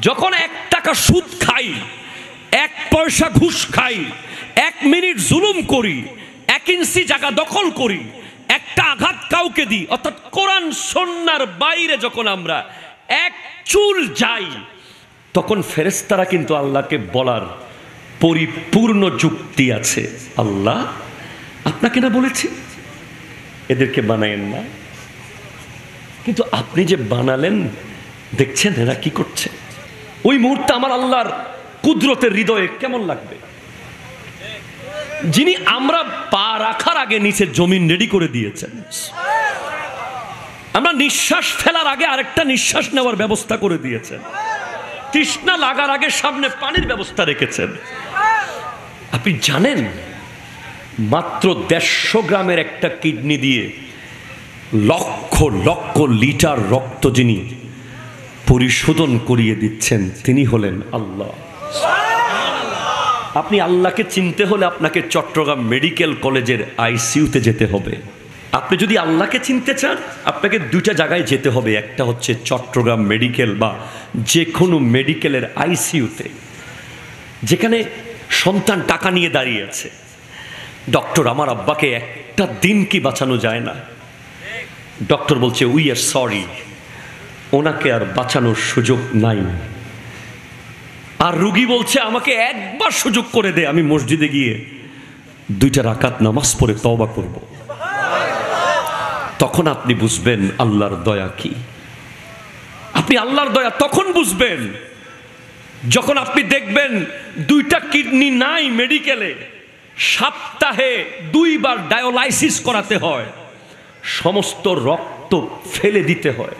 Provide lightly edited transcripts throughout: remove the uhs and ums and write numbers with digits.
যখন 1 টাকা সুদ খাই, 1 পয়সা ঘুষ খাই, 1 মিনিট জুলুম করি, 1 ইঞ্চি জায়গা দখল করি, একটা আঘাত কাউকে দিই, অর্থাৎ কোরআন সুন্নাহর বাইরে যখন আমরা 1 চুল যাই, তখন ফেরেশতারা কিন্তু আল্লাহকে বলার পরিপূর্ণ যুক্তি আছে, আল্লাহ আপনাকে না বলেছি এদেরকে বানায়েন না, কিন্তু আপনি যে বানালেন দেখছেন এরা কি করছে। ওই মুহূর্তে আমার আল্লাহর কুদরতের হৃদয়ে কেমন লাগবে, যিনি আমরা পা রাখার আগে নিচে জমিন রেডি করে দিয়েছেন, আমরা নিঃশ্বাস ফেলার আগে আরেকটা নিঃশ্বাস নেওয়ার ব্যবস্থা করে দিয়েছেন, তৃষ্ণা লাগার আগে সামনে পানির ব্যবস্থা রেখেছেন। আপনি জানেন মাত্র 150 গ্রামের একটা কিডনি দিয়ে লক্ষ লক্ষ লিটার রক্ত যিনি পরিশোধন করিয়ে দিচ্ছেন তিনি হলেন আল্লাহ। আপনি আল্লাহকে চিনতে হলে আপনাকে চট্টগ্রাম মেডিকেল কলেজের আইসিইউতে যেতে হবে। আপনি যদি আল্লাহকে চিনতে চান আপনাকে 2টা জায়গায় যেতে হবে, একটা হচ্ছে চট্টগ্রাম মেডিকেল বা যে কোনো মেডিকেলের আইসিইউতে, যেখানে সন্তান টাকা নিয়ে দাঁড়িয়ে আছে, ডক্টর আমার আব্বাকে একটা দিন কি বাঁচানো যায় না, ডক্টর বলছে উই আর সরি, ওনাকে আর বাঁচানোর সুযোগ নাই, আর রুগী বলছে আমাকে একবার সুযোগ করে দে, আমি মসজিদে গিয়ে 2টা রাকাত নামাজ পড়ে তওবা করব। তখন আপনি বুঝবেন আল্লাহর দয়া কি। আপনি আল্লাহর দয়া তখন বুঝবেন যখন আপনি দেখবেন 2টা কিডনি নাই মেডিকেলে, সপ্তাহে 2 বার ডায়ালাইসিস করাতে হয়, সমস্ত রক্ত ফেলে দিতে হয়,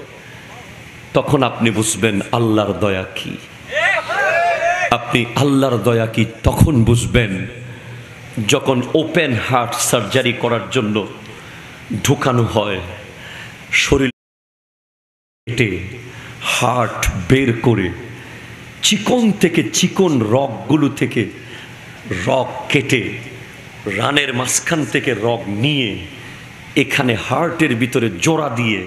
তখন আপনি বুঝবেন আল্লাহর দয়া কি। আপনি আল্লাহর দয়া কি তখন বুঝবেন যখন ওপেন হার্ট সার্জারি করার জন্য ঢুকানো হয়, শরীরে হার্ট বের করে চিকন থেকে চিকন রগগুলো থেকে রগ কেটে রানের মাঝখান থেকে রগ নিয়ে এখানে হার্টের ভিতরে জোড়া দিয়ে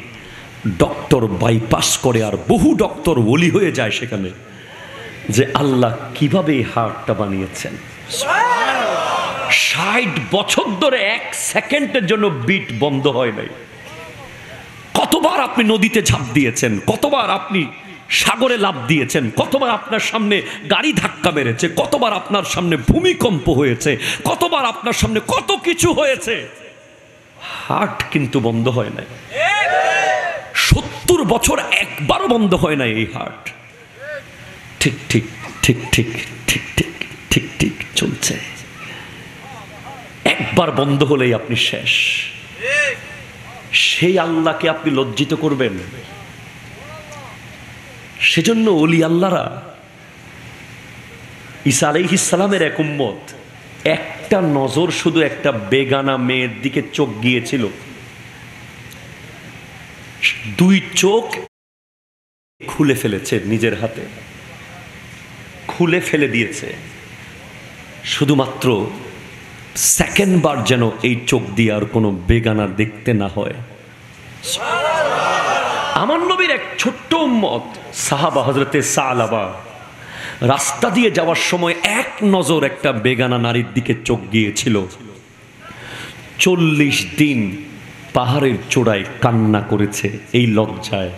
ডক্টর বাইপাস করে, আর বহু ডক্টর ওলি হয়ে যায় সেখানে যে আল্লাহ কিভাবে এই হার্টটা বানিয়েছেন। 60 বছর ধরে 1 সেকেন্ডের জন্য বিট বন্ধ হয় নাই। কতবার আপনি নদীতে ঝাঁপ দিয়েছেন, কতবার আপনি সাগরে লাফ দিয়েছেন, কতবার আপনার সামনে গাড়ি ধাক্কা মেরেছে, কতবার আপনার সামনে ভূমিকম্প হয়েছে, কতবার আপনার সামনে কত কিছু হয়েছে, হার্ট কিন্তু বন্ধ হয় নাই। 70 বছর একবারও বন্ধ হয় নাই এই হার্ট। ঠিক ঠিক ঠিক ঠিক ঠিক ঠিক ঠিক ঠিক চলছে। একবার বন্ধ হলেই আপনি শেষ। সেই আল্লাহকে আপনি লজ্জিত করবেন। সেজন্য ওলি আল্লাহরা, ঈসা আলাইহিস সালামের এক উম্মত, একটা নজর শুধু একটা বেগানা মেয়ের দিকে চোখ গিয়েছিল, 2 চোখ খুলে ফেলেছে, নিজের হাতে খুলে ফেলে দিয়েছে, শুধুমাত্র সেকেন্ডবার যেন এই চোখ দিয়ে আর কোনো বেগানা দেখতে না হয়। আমার নবীর এক ছোট্ট উম্মত সাহাবা হযরতে সালাবা রাস্তা দিয়ে যাওয়ার সময় এক নজর একটা বেগানা নারীর দিকে চোখ গিয়েছিল। 40 দিন পাহাড়ের চূড়ায় কান্না করেছে এই লজ্জায়।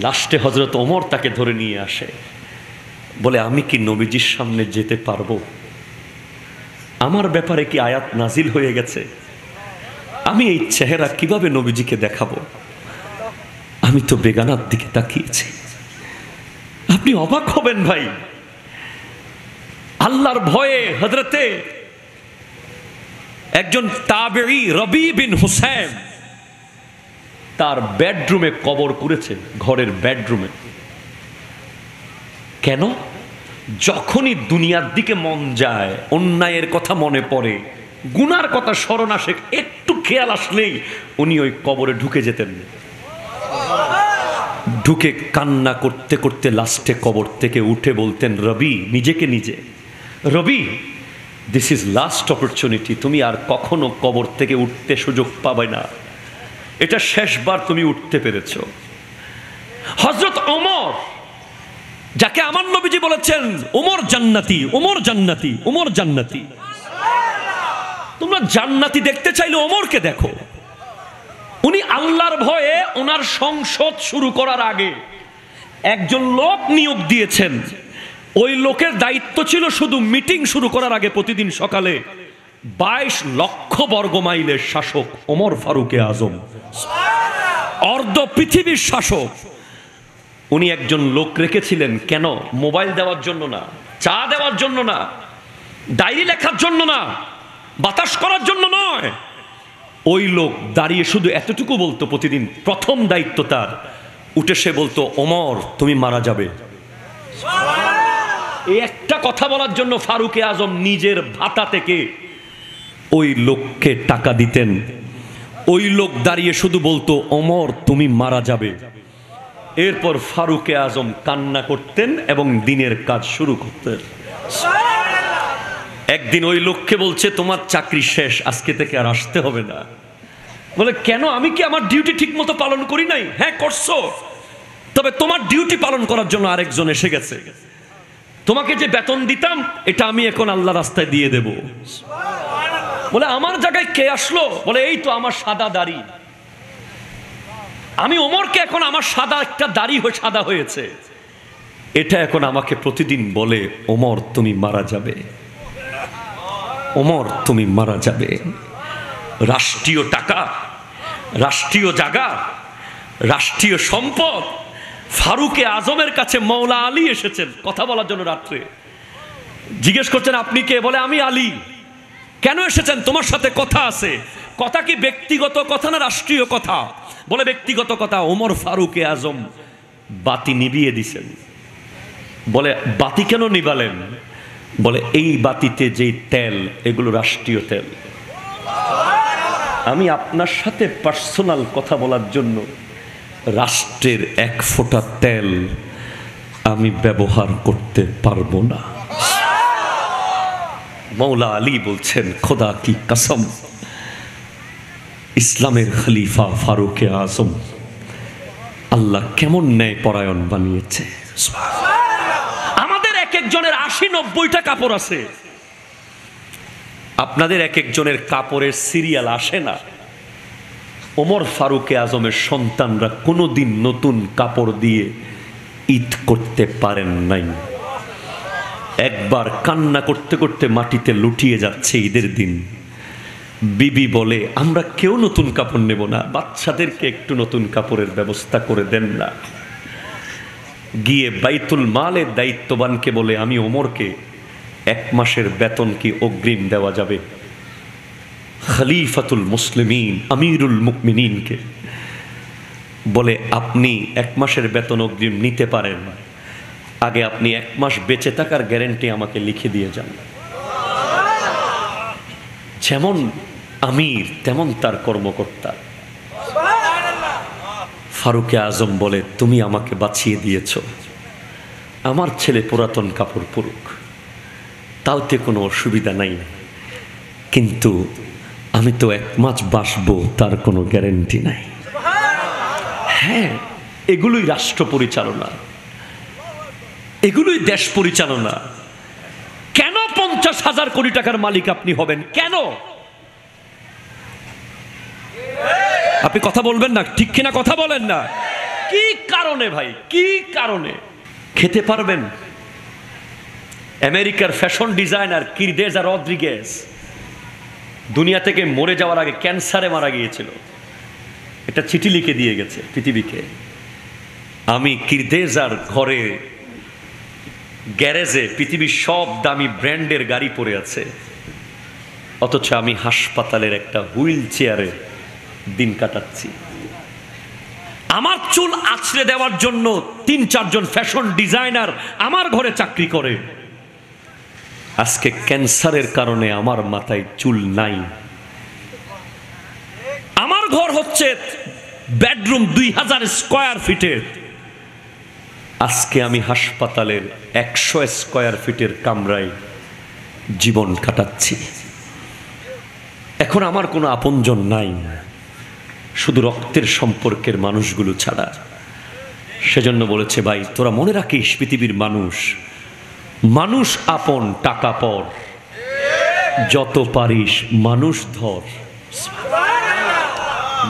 লাস্টে হযরত ওমর তাকে ধরে নিয়ে আসে, বলে আমি কি নবীজির সামনে যেতে পারবো? আমার ব্যাপারে কি আয়াত নাজিল হয়ে গেছে? আমি এই চেহারা কিভাবে নবীজিকে দেখাবো? আমি তো বেগানার দিকে তাকিয়েছি। আপনি অবাক হবেন ভাই, আল্লাহর ভয়ে হযরতে একজন তাবেঈ রবি বিন হুসাইন তার বেডরুমে কবর করেছে, ঘরের বেডরুমে। কেন? যখনই দুনিয়ার দিকে মন যায়, অন্যায়ের কথা মনে পড়ে, গুনার কথা স্মরণ আসে, একটু খেয়াল আসলেই উনি ওই কবরে ঢুকে যেতেন। ঢুকে কান্না করতে করতে লাস্টে কবর থেকে উঠে বলতেন রবি, নিজেকে নিজে, রবি দিস ইজ লাস্ট অপরচুনিটি, তুমি আর কখনো কবর থেকে উঠতে সুযোগ পাবে না, এটা শেষবার তুমি উঠতে পেরেছ। হযরত ওমর যাকে আমার নবীজি বলেছেন ওমর জান্নাতি, ওমর জান্নাতি, ওমর জান্নাতি। তোমরা জান্নাতি দেখতে চাইলে ওমরকে দেখো। উনি আল্লাহর ভয়ে ওনার সংসদ শুরু করার আগে একজন লোক নিয়োগ দিয়েছেন। ওই লোকের দায়িত্ব ছিল শুধু মিটিং শুরু করার আগে প্রতিদিন সকালে 22 লক্ষ বর্গ মাইলের শাসক ওমর ফারুকে আজম, অর্ধ পৃথিবীর শাসক। উনি একজন লোক রেখেছিলেন কেন? মোবাইল দেওয়ার জন্য না, চা দেওয়ার জন্য না, ডায়েরি লেখার জন্য না, বাতাস করার জন্য নয়। ওই লোক দাঁড়িয়ে শুধু এতটুকু বলতো প্রতিদিন, প্রথম দায়িত্ব তার, উঠে সে বলতো ওমর তুমি মারা যাবে। এই একটা কথা বলার জন্য ফারুকে আজম নিজের ভাতা থেকে ওই লোককে টাকা দিতেন। ওই লোক দাঁড়িয়ে শুধু বলতো ওমর তুমি মারা যাবে। এরপর ফারুকে আজম কান্না করতেন এবং দিনের কাজ শুরু করতেন। একদিন ওই লোককে বলছে তোমার চাকরি শেষ, আজকে থেকে আর আসতে হবে না। বলে কেন? আমি কি আমার ডিউটি ঠিক মতো পালন করি নাই? হ্যাঁ করছো, তবে তোমার ডিউটি পালন করার জন্য আরেকজন এসে গেছে। তোমাকে যে বেতন দিতাম এটা আমি এখন আল্লাহ রাস্তায় দিয়ে দেব। বলে আমার জায়গায় কে আসলো? বলে এই তো আমার সাদা দাড়ি। আমি ওমরকে এখন আমার সাদা একটা দাড়ি হয়ে সাদা হয়েছে, এটা এখন আমাকে প্রতিদিন বলে ওমর তুমি মারা যাবে, ওমর তুমি মারা যাবে। রাষ্ট্রীয় টাকা, রাষ্ট্রীয় জায়গা, রাষ্ট্রীয় সম্পদ। ফারুকে আজমের কাছে মৌলা আলী এসেছেন কথা বলার জন্য। রাত্রে জিজ্ঞেস করছেন আপনি কে? বলে আমি আলী। কেন এসেছেন? তোমার সাথে কথা আছে। কথা কি ব্যক্তিগত কথা না রাষ্ট্রীয় কথা? বলে ব্যক্তিগত কথা। ওমর ফারুকে আজম বাতি নিভিয়ে দিছেন। বলে বাতি কেন নিভালেন? বলে এই বাতিতে যেই তেল, এগুলো রাষ্ট্রীয় তেল। আমি আপনার সাথে পার্সোনাল কথা বলার জন্য রাষ্ট্রের এক ফোঁটা তেল আমি ব্যবহার করতে পারবো না। মৌলা আলী বলছেন খোদা কি কসম, ইসলামের খলিফা ফারুকে আজম আল্লাহ কেমন ন্যায় পরায়ণ বানিয়েছে। আমাদের এক একজনের 80-90টা কাপড় আছে, আপনাদের এক একজনের কাপড়ের সিরিয়াল আসে না। ওমর ফারুকে আজমের সন্তানরা কোনোদিন নতুন কাপড় দিয়ে ঈদ করতে পারেন নাই। একবার কান্না করতে করতে মাটিতে লুটিয়ে যাচ্ছে ঈদের দিন। বিবি বলে আমরা কেউ নতুন কাপড় নেব না, বাচ্চাদেরকে একটু নতুন কাপড়ের ব্যবস্থা করে দেন না। গিয়ে বাইতুল মালের দায়িত্ববানকে বলে আমি ওমরকে 1 মাসের বেতন কি অগ্রিম দেওয়া যাবে? খলিফাতুল মুসলিমিন আমিরুল মুমিনিনকে বলে আপনি 1 মাসের বেতন অগ্রিম নিতে পারেন, আগে আপনি 1 মাস বেঁচে থাকার গ্যারান্টি আমাকে লিখে দিয়ে যান। যেমন আমির তেমন তার কর্মকর্তা। ফারুকে আজম বলে তুমি আমাকে বাঁচিয়ে দিয়েছ, আমার ছেলে পুরাতন কাপড় পরুক, তাওতে কোনো অসুবিধা নাই, কিন্তু আমি তো 1 মাস বাঁচবো তার কোনো গ্যারান্টি নাই। হ্যাঁ, এগুলোই রাষ্ট্র পরিচালনা, এগুলোই দেশ পরিচালনা। কেন 50,000 কোটি টাকার মালিক আপনি হবেন? কেন? আপনি কথা বলবেন না, ঠিক কিনা কথা বলেন না। কি কারণে ভাই, কি কারণে? খেতে পারবেন? আমেরিকার ফ্যাশন ডিজাইনার কিরদেজা রদ্রিগেজ দুনিয়া থেকে মরে যাওয়ার আগে ক্যান্সারে মারা গিয়েছিল। এটা চিঠি লিখে দিয়ে গেছে পৃথিবীকে, আমি কিরদেজার ঘরে গ্যারেজে পৃথিবীর সব দামি ব্র্যান্ডের গাড়ি পড়ে আছে, অথচ আমি হাসপাতালের একটা হুইল চেয়ারে দিন কাটাচ্ছি। আমার চুল আছড়ে দেওয়ার জন্য 3-4 জন ফ্যাশন ডিজাইনার আমার ঘরে চাকরি করে। আজকে ক্যান্সারের কারণে আমার মাথায় চুল নাই। আমার ঘর হচ্ছে বেডরুম 2000 স্কয়ার ফিটের, আজকে আমি হাসপাতালের 100 স্কয়ার ফিটের কামরায় জীবন কাটাচ্ছি। এখন আমার কোনো আপনজন নাই, শুধু রক্তের সম্পর্কের মানুষগুলো ছাড়া। সেজন্য বলেছে, ভাই তোরা মনে রাখিস পৃথিবীর মানুষ, মানুষ আপন টাকা পর, যত পারিস মানুষ ধর।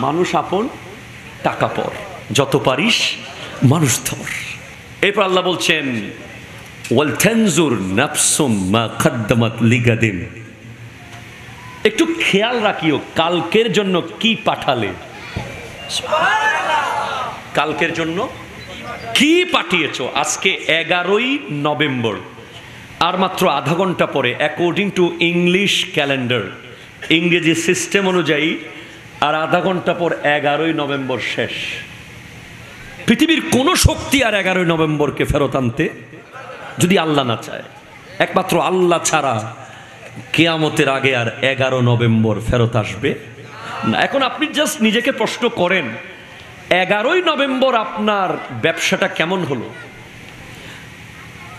মানুষ আপন টাকা পর, যত পারিস মানুষ ধর। এরপর আল্লাহ বলছেন, ওয়াল তানজুর নাফসুম মা কদ্দামাত লিগাদিন, একটু খেয়াল রাখিও কালকের জন্য কি পাঠালে। কালকের জন্য কি পাঠিয়েছো? আজকে 11ই নভেম্বর, আর মাত্র আধা ঘন্টা পরে অ্যাকর্ডিং টু ইংলিশ ক্যালেন্ডার, ইংরেজি সিস্টেম অনুযায়ী আর আধা ঘন্টা পর 11ই নভেম্বর শেষ। পৃথিবীর কোনো শক্তি আর 11ই নভেম্বরকে ফেরত আনতে, যদি আল্লাহ না চায়, একমাত্র আল্লাহ ছাড়া কিয়ামতের আগে আর 11 নভেম্বর ফেরত আসবে না। এখন আপনি জাস্ট নিজেকে প্রশ্ন করেন, 11ই নভেম্বর আপনার ব্যবসাটা কেমন হলো?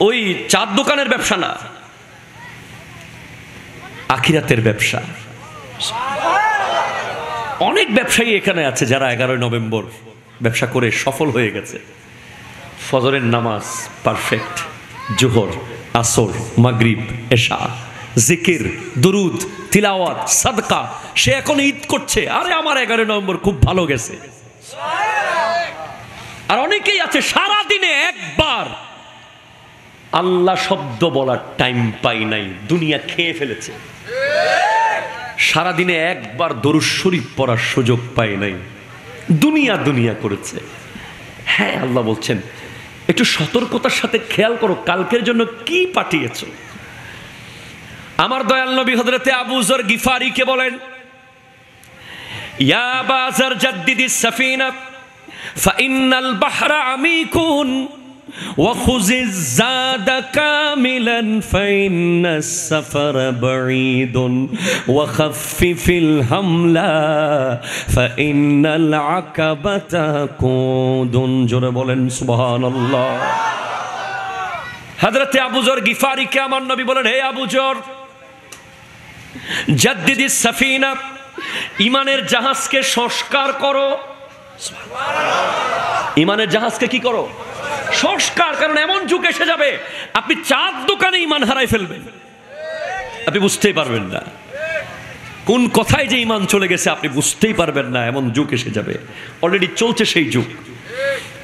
ওই চার দোকানের ব্যবসা না, আখিরাতের ব্যবসা। অনেক ব্যবসায়ী এখানে আছে যারা 11ই নভেম্বর ব্যবসা করে সফল হয়ে গেছে। ফজরের নামাজ পারফেক্ট, জোহর, আসর, মাগরিব, এশা, জিকির, দুরুদ, তিলাওয়াত, সাদকা, সে এখন ঈদ করছে, আরে আমার 11ই নভেম্বর খুব ভালো গেছে। আর অনেকেই আছে সারা দিনে একবার আল্লাহ শব্দ বলার টাইম পাই নাই, দুনিয়া খেয়ে ফেলেছে। সারাদিনে একবার দরুদ শরীফ পড়ার সুযোগ পাই নাই, দুনিয়া দুনিয়া করেছে। হ্যাঁ, আল্লাহ বলছেন একটু সতর্কতার সাথে খেয়াল করো কালকের জন্য কি পাঠিয়েছ। আমার দয়াল নবী হযরতে আবু যর গিফারিকে বলেন, ইয়া আবা যর জাদ্দিদিস সাফিনা ফাইন্নাল বাহরা আমিকুন ওয়া খুযিজ যাদা কামিলান ফাইন্নাস সাফারা বাঈদুন ওয়া খাফফিফিল হামলা ফাইন্নাল আকাবাতা কুদুন। জোরে বলেন সুবহানাল্লাহ। হযরতে আবু যর গিফারিকে আমার নবী বলেন, হে আবু যর জাদ্দিদিস সাফিনা, ইমানের জাহাজকে সংস্কার করো। ইমানের জাহাজকে কি করো? সংস্কার। কারণ এমন যুগ এসে যাবে আপনি চার দোকানে ইমান হারাই ফেলবেন, আপনি বুঝতেই পারবেন না কোন কথায় যে ইমান চলে গেছে, আপনি বুঝতেই পারবেন না। এমন যুগ এসে যাবে, অলরেডি চলছে সেই যুগ।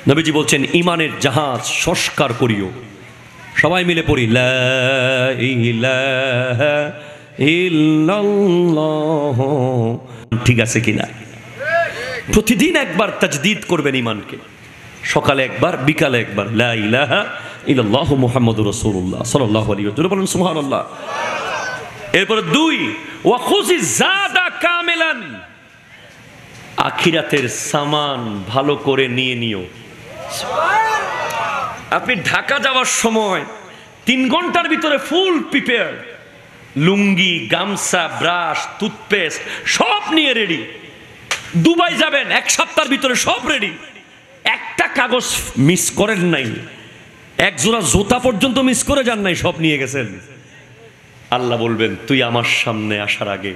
নবীজি বলছেন ইমানের জাহাজ সংস্কার করিও। সবাই মিলে পড়ি, লা ইলাহা ইল্লাল্লাহ। ঠিক আছে কিনা? প্রতিদিন একবার তাজদীদ করবেন ইমানকে, সকালে একবার, বিকালে একবার, লা ইলাহা ইল্লাল্লাহ মুহাম্মাদুর রাসূলুল্লাহ সাল্লাল্লাহু আলাইহি ওয়া সাল্লাম। বলেন সুবহানাল্লাহ। এরপর 2, ওয়া খুযিজ যাদা কামিলান, আখিরাতের সামান ভালো করে নিয়ে নিও। আপনি ঢাকা যাওয়ার সময় 3 ঘন্টার ভিতরে ফুল প্রিপেয়ার, লুঙ্গি, গামছা, ব্রাশ, টুথপেস্ট সব নিয়ে রেডি। দুবাই যাবেন 1 সপ্তাহের ভিতরে সব রেডি, একটা কাগজ মিস করেন নাই, এক জোড়া জুতা পর্যন্ত মিস করে যান নাই, সব নিয়ে গেছেন। আল্লাহ বলবেন, তুই আমার সামনে আসার আগে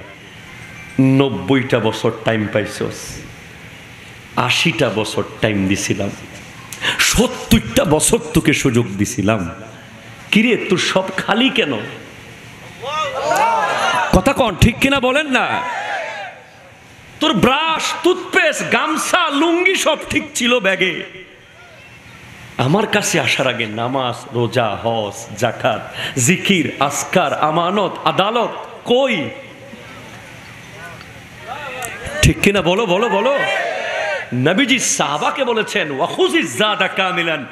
90টা বছর টাইম পাইছস, 80টা বছর টাইম দিছিলাম, 70টা বছর তোকে সুযোগ দিছিলাম, কিরে তোর সব খালি কেন? কথা কন ঠিক কিনা বলেন না? তোর ব্রাশ, টুথপেস্ট, গামছা, লুঙ্গি সব ঠিক ছিল ব্যাগে, আমার কাছে আসার আগে নামাজ, রোজা, হজ, যাকাত, জিকির, আসকার, আমানত, আদালত কই? ঠিক কিনা বলো বলো বলো। নবীজি সাহাবাকে বলেছেন, ওয়া খুযিজ যাদা কামিলান,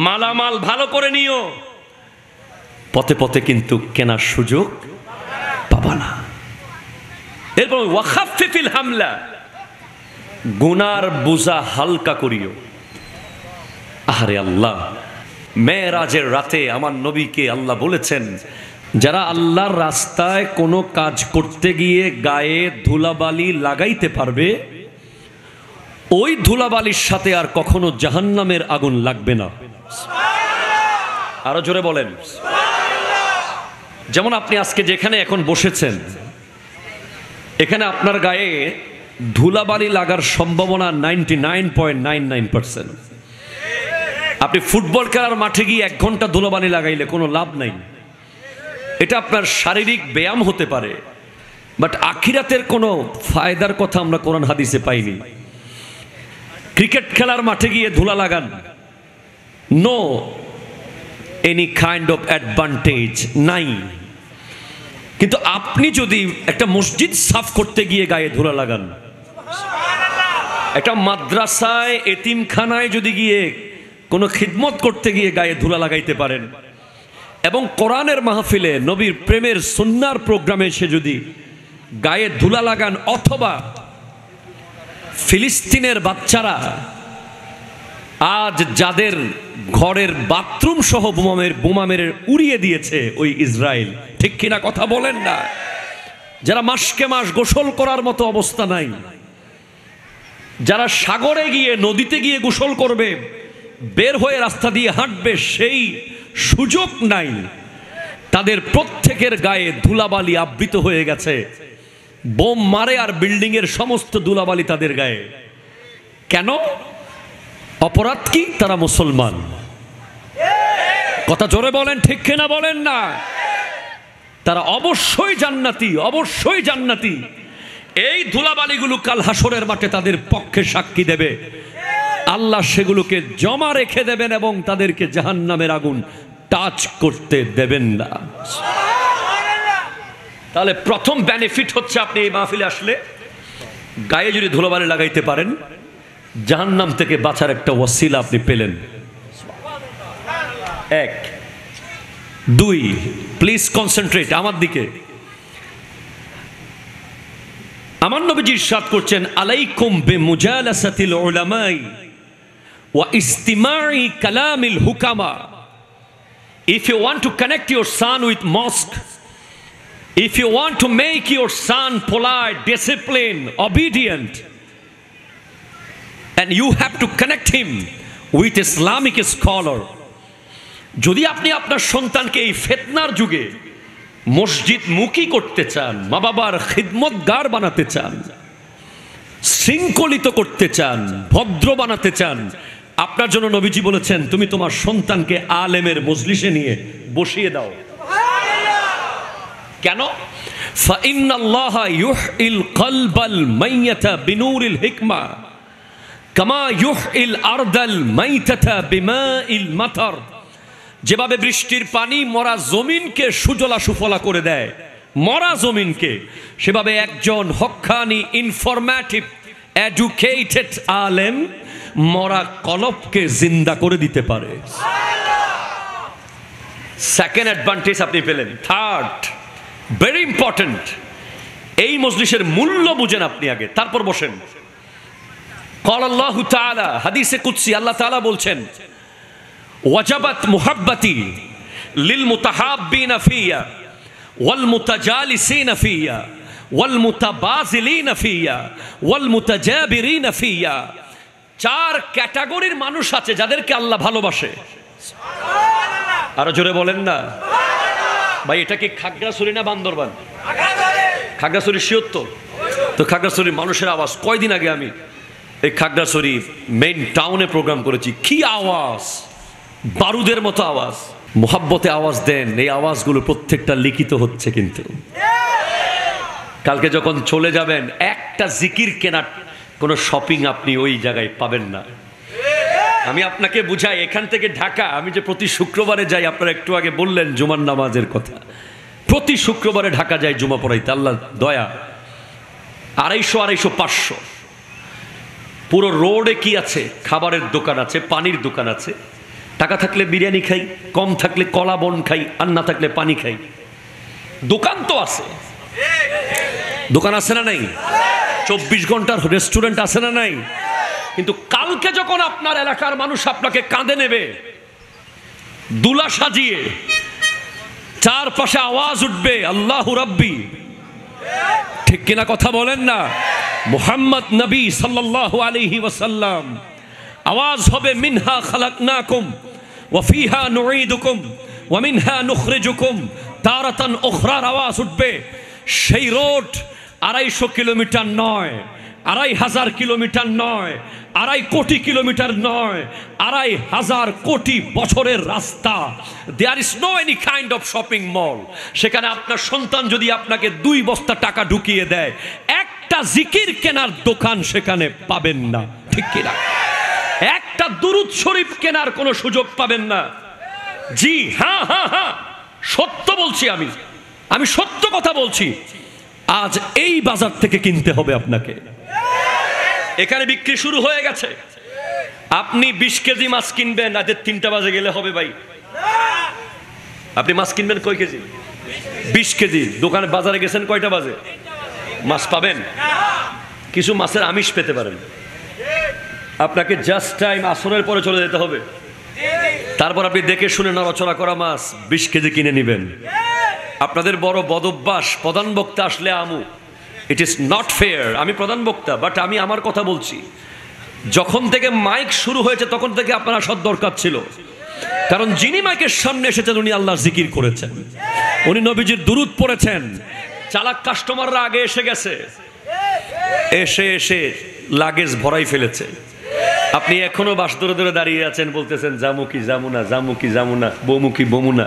মালামাল ভালো করে নিও, পথে পথে কিন্তু কেনার সুযোগ পাবা না। এরপর ওয়া খাফফিফিল হামলা, গুনার বোঝা হালকা করিও। আরে আল্লাহ, মেরাজের রাতে আমার নবীকে আল্লাহ বলেছেন, যারা আল্লাহর রাস্তায় কোনো কাজ করতে গিয়ে গায়ে ধুলাবালি লাগাইতে পারবে, ওই ধুলাবালির সাথে আর কখনো জাহান্নামের আগুন লাগবে না। আরো জোরে বলেন। যেমন আপনি আজকে যেখানে এখন বসেছেন, এখানে আপনার গায়ে ধুলাবালি লাগার সম্ভাবনা 99.99%। আপনি ফুটবল খেলার মাঠে গিয়ে 1 ঘন্টা ধুলাবালি লাগাইলে কোনো লাভ নাই। এটা আপনার শারীরিক ব্যায়াম হতে পারে, বাট আখিরাতের কোনো ফায়দার কথা আমরা কোরআন হাদিসে পাইনি। ক্রিকেট খেলার মাঠে গিয়ে ধুলা লাগান, no any kind of advantage নাই। কিন্তু আপনি যদি একটা মসজিদ সাফ করতে গিয়ে গায়ে ধুলা লাগান, একটা মাদ্রাসায় এতিমখানায় যদি গিয়ে কোনো খিদমত করতে গিয়ে গায়ে ধুলা লাগাইতে পারেন, এবং কোরআনের মাহফিলে নবীর প্রেমের সুন্নার প্রোগ্রামে এসে যদি গায়ে ধুলা লাগান, অথবা ফিলিস্তিনের বাচ্চারা আজ যাদের ঘরের বাথরুম সহ বোমা মেরে উড়িয়ে দিয়েছে ওই ইসরায়েল, ঠিক কিনা কথা বলেন না? যারা মাসকে মাস গোসল করার মতো অবস্থা নাই, যারা সাগরে গিয়ে নদীতে গিয়ে গোসল করবে, বের হয়ে রাস্তা দিয়ে হাঁটবে, সেই সুযোগ নাই, তাদের প্রত্যেকের গায়ে ধুলাবালি আবৃত হয়ে গেছে। বোম মারে আর বিল্ডিং এর সমস্ত ধুলাবালি তাদের গায়ে। কেন? অপরাধ কি? তারা মুসলমান। কথা জোরে বলেন, ঠিক কিনা বলেন না? তারা অবশ্যই জান্নাতি, অবশ্যই জান্নাতি। এই ধুলাবালিগুলো কাল হাসরের মাঠে তাদের পক্ষে সাক্ষী দেবে। আল্লাহ সেগুলোকে জমা রেখে দেবেন এবং তাদেরকে জাহান্নামের আগুন টাচ করতে দেবেন না। তাহলে প্রথম বেনিফিট হচ্ছে, আপনি এই মাহফিলে আসলে গায়ে যদি ধুলাবালি লাগাইতে পারেন, জাহান্নাম থেকে বাঁচার একটা ওয়াসিলা আপনি পেলেন। 1 2 প্লিজ কনসেন্ট্রেট আমার দিকে। আমার নবীজি ইরশাদ করছেন, আলাইকুম বিমুজালাসাতিল উলামাই ওয়া ইস্তিমাই কালামিল হুকামা। If you want to connect your son with mosque, if you want to make your son polite, disciplined, obedient, and you have to connect him with Islamic scholar, যদি আপনি আপনার সন্তানকে এই ফিতনার যুগে মসজিদ মুখী করতে চান, মা বাবার খিদমতগার বানাতে চান, শৃঙ্খলিত করতে চান, ভদ্র বানাতে চান, আপনার জন্য নবীজি বলেছেন, তুমি তোমার সন্তানকে আলেমের মজলিসে নিয়ে বসিয়ে দাও। কেন? ফাইন্নাল্লাহা ইউহিল কলবাল মাইয়াতা বিনুরিল হিকমা কামা ইউহিল আরদাল মাইতাতা বিমাইল মাতার। যেভাবে বৃষ্টির পানি মরা জমিনকে সুজলা সুফলা করে দেয়, মরা জমিনকে, সেভাবে একজন হক্কানি ইনফরমেটিভ এডুকেটেড আলেম মরা কলবকে জিন্দা করে দিতে পারে। সেকেন্ড অ্যাডভান্টেজ আপনি পেলেন। থার্ড, ভেরি ইম্পর্টেন্ট, এই মজলিসের মূল্য বুঝেন আপনি আগে, তারপর বসেন। ক্বালাল্লাহু তাআলা, হাদিসে কুদসি আল্লাহ তাআলা বলছেন, ওয়াজাবাত মুহাব্বতি লিল মুতাহাব্বিনা ফিয়া ওয়াল মুতাজালিসিনা ফিয়া ওয়াল মুতাবাযিলিনা ফিয়া ওয়াল মুতাজাবিরিনা ফিয়া। 4 ক্যাটাগরির মানুষ আছে যাদেরকে আল্লাহ ভালোবাসে। আরো জোরে বলেন না ভাই। এটা কি খাগড়াছড়ি না বান্দরবান? খাগড়াছড়ি শিওর তো খাগড়াছড়ির মানুষের আওয়াজ। কয়দিন আগে আমি এই খাগড়াছড়ি মেইন টাউনে প্রোগ্রাম করেছি, কি আওয়াজ, বারুদের মতো আওয়াজ। মোহাব্বতে আওয়াজ দেন, এই আওয়াজগুলো প্রত্যেকটা লিখিত হচ্ছে। কিন্তু কালকে যখন চলে যাবেন, একটা জিকির কেনার কোনো শপিং আপনি ওই জায়গায় পাবেন না। আমি আপনাকে বুঝাই, এখান থেকে ঢাকা আমি যে প্রতি শুক্রবারে যাই, আপনারা একটু আগে বললেন জুমার নামাজের কথা, প্রতি শুক্রবারে ঢাকা যাই জুমা পড়াইতে, আল্লাহ দয়া। 250, 500 পুরো রোডে কি আছে? খাবারের দোকান আছে, পানির দোকান আছে। টাকা থাকলে বিরিয়ানি খাই, কম থাকলে কলা বন খাই, আর না থাকলে পানি খাই। দোকান তো আছে, দোকান আছে না নাই? 24 ঘন্টার রেস্টুরেন্ট আছে না নাই? কিন্তু কালকে যখন আপনার এলাকার মানুষ আপনাকে কাঁধে নেবে, দুলা সাজিয়ে, চারপাশে আওয়াজ উঠবে আল্লাহু রাব্বি, ঠিক কিনা কথা বলেন না? মুহাম্মদ নবী সাল্লাল্লাহু আলাইহি ওয়াসাল্লাম, আওয়াজ হবে মিনহা খালাকনাকুম ওয়া ফিহা নুঈদুকুম ওয়া মিনহা নুখরিজুকুম তারাতান উখরার আওয়াজ উঠবে। সেই রোড 250 কিলোমিটার নয়, 2500 কিলোমিটার নয়, 2.5 কোটি কিলোমিটার নয়, 2.5 কোটি বছরের রাস্তা। There is no any kind of shopping mall. সেখানে আপনার সন্তান যদি আপনাকে 2 বস্তা টাকা ঢুকিয়ে দেয়, একটা জিকির কেনার দোকান সেখানে পাবেন না, ঠিক কিনা? একটা দুরূদ শরীফ কেনার কোনো সুযোগ পাবেন না। জি হ্যাঁ হ্যাঁ হ্যাঁ, সত্য বলছি, আমি সত্য কথা বলছি। আজ এই বাজার থেকে কিনতে হবে আপনাকে। এখানে বিক্রি শুরু হয়ে গেছে। আপনি 20 কেজি মাছ কিনবেন, রাতের 3টা বাজে গেলে হবে ভাই? আপনি মাছ কিনবেন কয় কেজি? 20 কেজি। দোকানে বাজারে গেছেন কয়টা বাজে? মাছ পাবেন? কিছু মাছের আমিষ পেতে পারেন। আপনাকে জাস্ট টাইম আসরের পরে চলে যেতে হবে। তারপর আপনি দেখে শুনে নড়াচড়া করা মাছ 20 কেজি কিনে নেবেন। আপনাদের বড় বদভ্যাস, প্রধান বক্তা আসলে আমু, ইট ইজ নট ফেয়ার। আমি প্রধান বক্তা, বাট আমি আমার কথা বলছি। যখন থেকে মাইক শুরু হয়েছে তখন থেকে আপনারা সৎ দরকার ছিল, কারণ যিনি মাইকের সামনে এসেছেন উনি আল্লাহর জিকির করেছেন, উনি নবীজির দুরূদ পড়েছেন। চালাক কাস্টমাররা আগে এসে গেছে, এসে এসে লাগেজ ভরাই ফেলেছে। আপনি এখনো বাস ধরে ধরে দাঁড়িয়ে আছেন, বলতেছেন জামু কি জামু না, জামু কি জামু না, বমু কি বমু না।